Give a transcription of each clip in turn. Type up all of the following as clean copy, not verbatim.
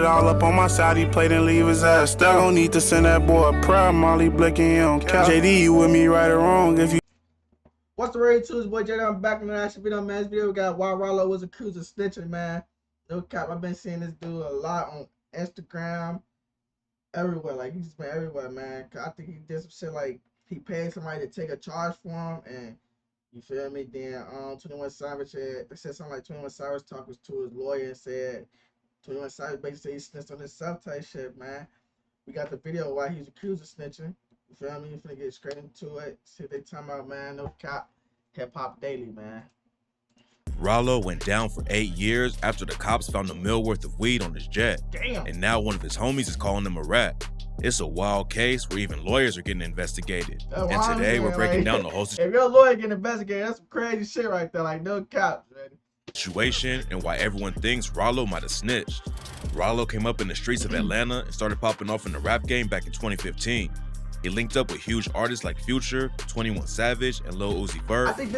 it all up on my side, he played and leave his ass stuck. Don't need to send that boy a prayer, Molly blinking, you don't count. JD, you with me right or wrong? If you What's the raid to? It's boy JD. I'm back in the action video, man. This video we got why Ralo was accused of snitching, man. No cap, I've been seeing this dude a lot on Instagram, everywhere. Like, he's been everywhere, man. I think he did some shit like he paid somebody to take a charge for him, and you feel me? Then 21 Savage they said something like 21 Savage talked to his lawyer and said 21 Savage basically said he snitched on himself type shit, man. We got the video why he's accused of snitching. You feel me? You finna get straight into it. See what they talking about, man. No cap. Hip Hop Daily, man. Ralo went down for 8 years after the cops found $1 million worth of weed on his jet. Damn. And now one of his homies is calling him a rat. It's a wild case where even lawyers are getting investigated. And today we're breaking down the whole situation. If your lawyer getting investigated, that's some crazy shit right there. Like, no cap, man. Situation and why everyone thinks Ralo might have snitched. Ralo came up in the streets of Atlanta and started popping off in the rap game back in 2015. He linked up with huge artists like Future, 21 Savage, and Lil Uzi Vert. I think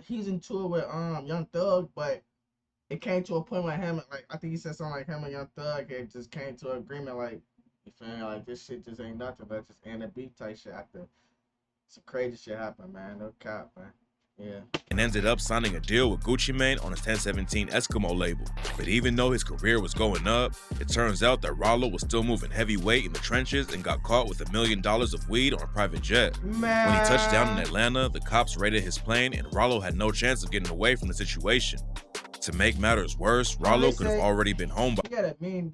he's in tour with Young Thug, but it came to a point where him, like, I think he said something like him and Young Thug, it just came to an agreement, like, you feel me? Like, this shit just ain't nothing, but just end a beat type shit after some crazy shit happened, man. No cap, man. Yeah. And ended up signing a deal with Gucci Mane on his 1017 Eskimo label. But even though his career was going up, it turns out that Ralo was still moving heavyweight in the trenches and got caught with $1 million of weed on a private jet. Man. When he touched down in Atlanta, the cops raided his plane and Ralo had no chance of getting away from the situation. To make matters worse, Ralo could have already been home by— He got $1 million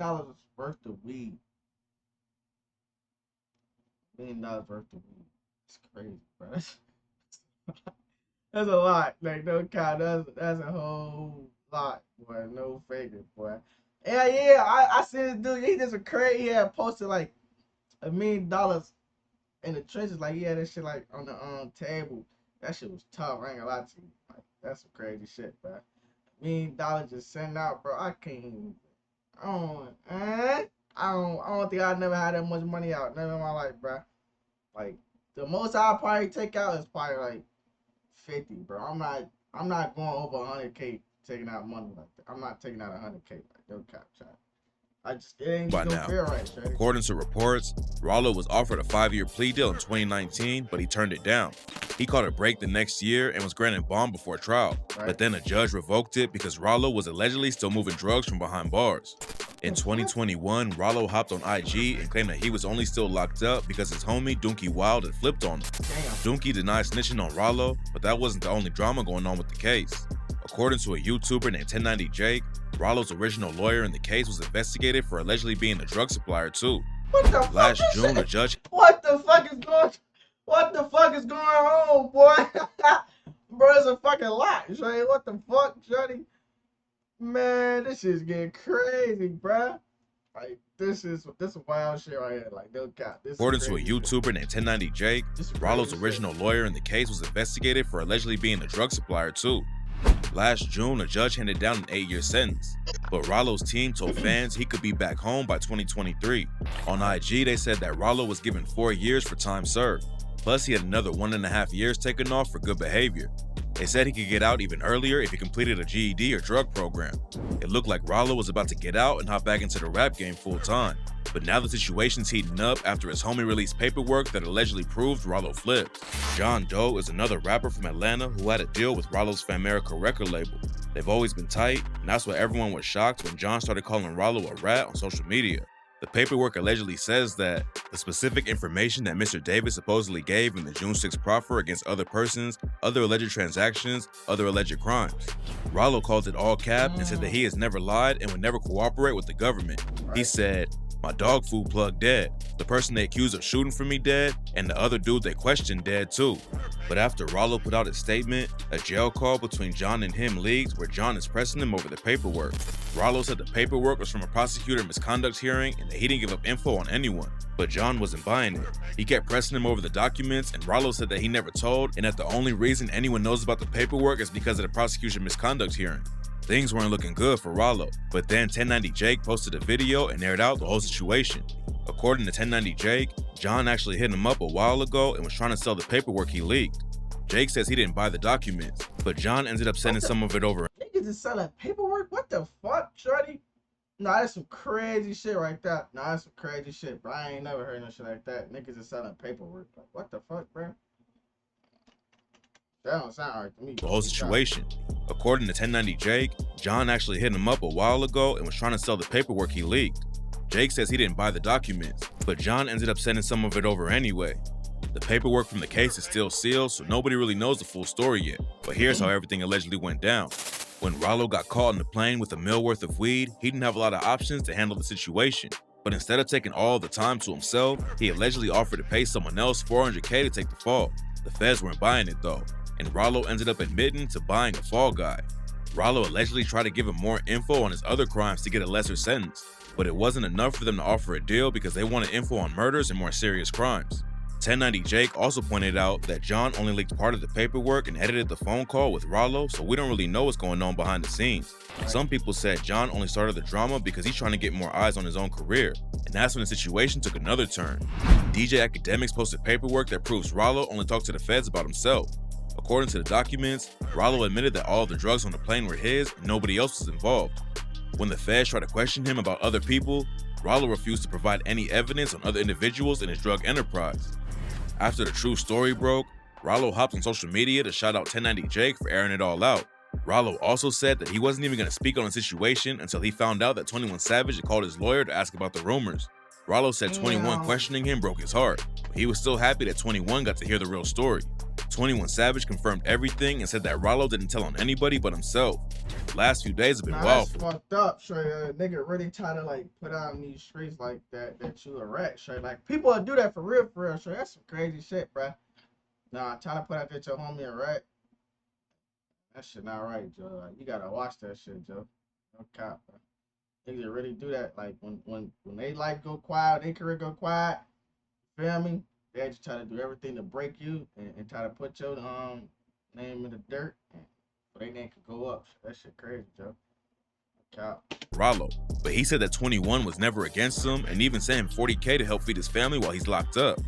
worth of weed. $1 million worth of weed. It's crazy, bro. That's a lot. Like, no cap. That's a whole lot, boy. No faking, boy. Yeah. I see this dude. He just a crazy. He had posted like $1 million in the trenches. Like, he had that shit like on the table. That shit was tough. I ain't gonna lie to you. Like, that's some crazy shit, bro. $1 million just sent out, bro. I can't even. I don't think I never had that much money out. Never in my life, bro. Like, the most I'll probably take out is probably like 50, bro. I'm not going over 100K taking out money like that. I'm not taking out 100K like no cap, chat. It ain't by no now. fair right, Shady. According to reports, Ralo was offered a 5-year plea deal in 2019, but he turned it down. He caught a break the next year and was granted bond before trial. Right. But then a judge revoked it because Ralo was allegedly still moving drugs from behind bars. In 2021, Ralo hopped on IG and claimed that he was only still locked up because his homie Donkey Wild had flipped on him. Donkey denied snitching on Ralo, but that wasn't the only drama going on with the case. According to a YouTuber named 1090 Jake, Ralo's original lawyer in the case was investigated for allegedly being a drug supplier too. What the fuck? Last June, a judge— What the fuck is going on, boy? Bro, it's a fucking lot, Shady. What the fuck, Shady? Man, this shit's getting crazy, bro. Like, this is wild shit right here. Like, no cap. According to a YouTuber named 1090 Jake, Ralo's original lawyer in the case was investigated for allegedly being a drug supplier too. Last June, a judge handed down an 8-year sentence, but Ralo's team told fans he could be back home by 2023. On IG, they said that Ralo was given 4 years for time served, plus he had another 1.5 years taken off for good behavior. They said he could get out even earlier if he completed a GED or drug program. It looked like Ralo was about to get out and hop back into the rap game full time. But now the situation's heating up after his homie released paperwork that allegedly proved Ralo flipped. John Doe is another rapper from Atlanta who had a deal with Ralo's Famerica record label. They've always been tight, and that's why everyone was shocked when John started calling Ralo a rat on social media. The paperwork allegedly says that the specific information that Mr. Davis supposedly gave in the June 6 proffer against other persons, other alleged transactions, other alleged crimes. Ralo called it all cap and said that he has never lied and would never cooperate with the government. He said, "My dog food plug dead, the person they accused of shooting for me dead, and the other dude they questioned dead too." But after Ralo put out his statement, a jail call between John and him leaked where John is pressing him over the paperwork. Ralo said the paperwork was from a prosecutor misconduct hearing and that he didn't give up info on anyone. But John wasn't buying it. He kept pressing him over the documents, and Ralo said that he never told and that the only reason anyone knows about the paperwork is because of the prosecution misconduct hearing. Things weren't looking good for Ralo, but then 1090 Jake posted a video and aired out the whole situation. According to 1090 Jake, John actually hit him up a while ago and was trying to sell the paperwork he leaked. Jake says he didn't buy the documents, but John ended up sending some of it over. Niggas is selling paperwork? What the fuck, shorty? Nah, that's some crazy shit right there. Nah, that's some crazy shit, bro. I ain't never heard no shit like that. Niggas is selling paperwork. Like, what the fuck, bro? That don't sound right to me. The whole situation. According to 1090 Jake, John actually hit him up a while ago and was trying to sell the paperwork he leaked. Jake says he didn't buy the documents, but John ended up sending some of it over anyway. The paperwork from the case is still sealed, so nobody really knows the full story yet. But here's how everything allegedly went down. When Ralo got caught in the plane with $1 mil worth of weed, he didn't have a lot of options to handle the situation. But instead of taking all the time to himself, he allegedly offered to pay someone else $400K to take the fall. The feds weren't buying it though, and Ralo ended up admitting to buying a fall guy. Ralo allegedly tried to give him more info on his other crimes to get a lesser sentence, but it wasn't enough for them to offer a deal because they wanted info on murders and more serious crimes. 1090 Jake also pointed out that John only leaked part of the paperwork and edited the phone call with Ralo, so we don't really know what's going on behind the scenes. Some people said John only started the drama because he's trying to get more eyes on his own career, and that's when the situation took another turn. DJ Academics posted paperwork that proves Ralo only talked to the feds about himself. According to the documents, Ralo admitted that all of the drugs on the plane were his and nobody else was involved. When the feds tried to question him about other people, Ralo refused to provide any evidence on other individuals in his drug enterprise. After the true story broke, Ralo hopped on social media to shout out 1090 Jake for airing it all out. Ralo also said that he wasn't even going to speak on the situation until he found out that 21 Savage had called his lawyer to ask about the rumors. Ralo said 21 questioning him broke his heart, but he was still happy that 21 got to hear the real story. 21 Savage confirmed everything and said that Ralo didn't tell on anybody but himself. The last few days have been wild. That's fucked up, straight. Nigga really try to like put out in these streets like that you a rat, straight. Like people will do that for real, straight. That's some crazy shit, bruh. Nah, trying to put out that your homie a rat. That shit not right, Joe. Like, you gotta watch that shit, Joe. No cap, bro. Niggas really do that. Like when they life go quiet, their career go quiet. Feel me? They just try to do everything to break you and try to put your name in the dirt, so they name could go up. That shit crazy, Joe. Cap. Ralo, but he said that 21 was never against him and even sent him $40K to help feed his family while he's locked up.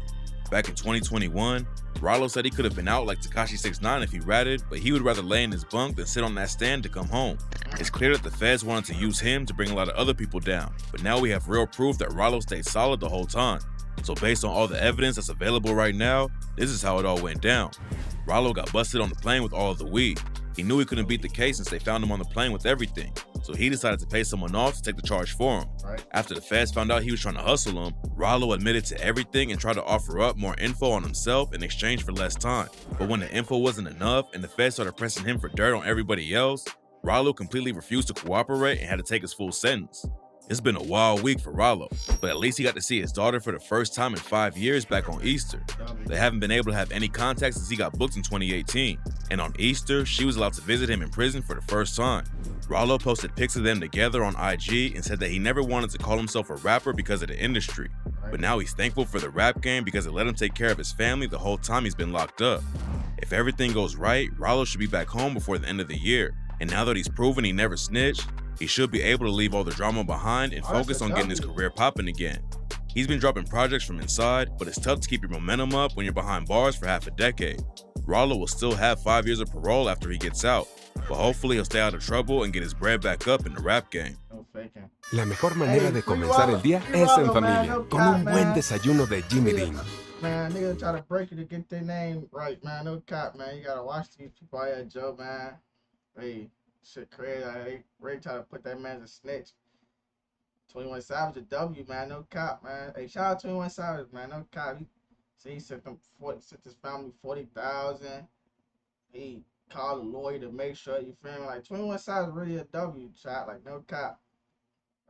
Back in 2021, Ralo said he could have been out like Tekashi 6ix9ine if he ratted, but he would rather lay in his bunk than sit on that stand to come home. It's clear that the feds wanted to use him to bring a lot of other people down, but now we have real proof that Ralo stayed solid the whole time. So based on all the evidence that's available right now, this is how it all went down. Ralo got busted on the plane with all of the weed. He knew he couldn't beat the case since they found him on the plane with everything, so he decided to pay someone off to take the charge for him. After the feds found out he was trying to hustle him, Ralo admitted to everything and tried to offer up more info on himself in exchange for less time. But when the info wasn't enough and the feds started pressing him for dirt on everybody else, Ralo completely refused to cooperate and had to take his full sentence. It's been a wild week for Ralo, but at least he got to see his daughter for the first time in 5 years back on Easter. They haven't been able to have any contact since he got booked in 2018, and on Easter, she was allowed to visit him in prison for the first time. Ralo posted pics of them together on IG and said that he never wanted to call himself a rapper because of the industry, but now he's thankful for the rap game because it let him take care of his family the whole time he's been locked up. If everything goes right, Ralo should be back home before the end of the year, and now that he's proven he never snitched, he should be able to leave all the drama behind and focus on getting his career popping again. He's been dropping projects from inside, but it's tough to keep your momentum up when you're behind bars for half a decade. Ralo will still have 5 years of parole after he gets out, but hopefully he'll stay out of trouble and get his bread back up in the rap game. La mejor manera de comenzar el día es en familia, con un buen desayuno de Jimmy Dean. Man, niggas try to break you to get their name right, man. No cap, man. You gotta watch these people out here, Joe, man. Hey. Shit crazy. They ready try to put that man as a snitch. 21 Savage a W, man. No cap, man. Hey, shout out to 21 Savage, man. No cap. He sent his family 40,000. He called a lawyer to make sure, you feel me? Like 21 Savage really a W, chat. Like no cap.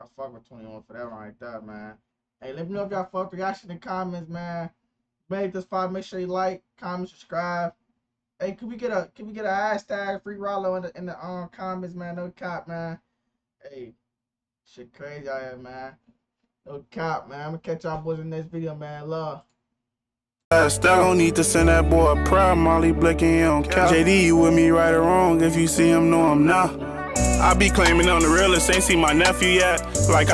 I fuck with 21 for that one right there, man. Hey, let me know if y'all fuck with y'all shit in the comments, man. Make this file. Make sure you like, comment, subscribe. Hey, can we get a hashtag free Ralo in the comments, man? No cap, man. Hey, shit crazy out here, man. No cap, man. I'm gonna catch y'all boys in the next video, man. Love. I don't need to send that boy a pride, Molly blicking on couch. JD, you with me right or wrong? If you see him, know him now. I be claiming on the realest, ain't see my nephew yet. Like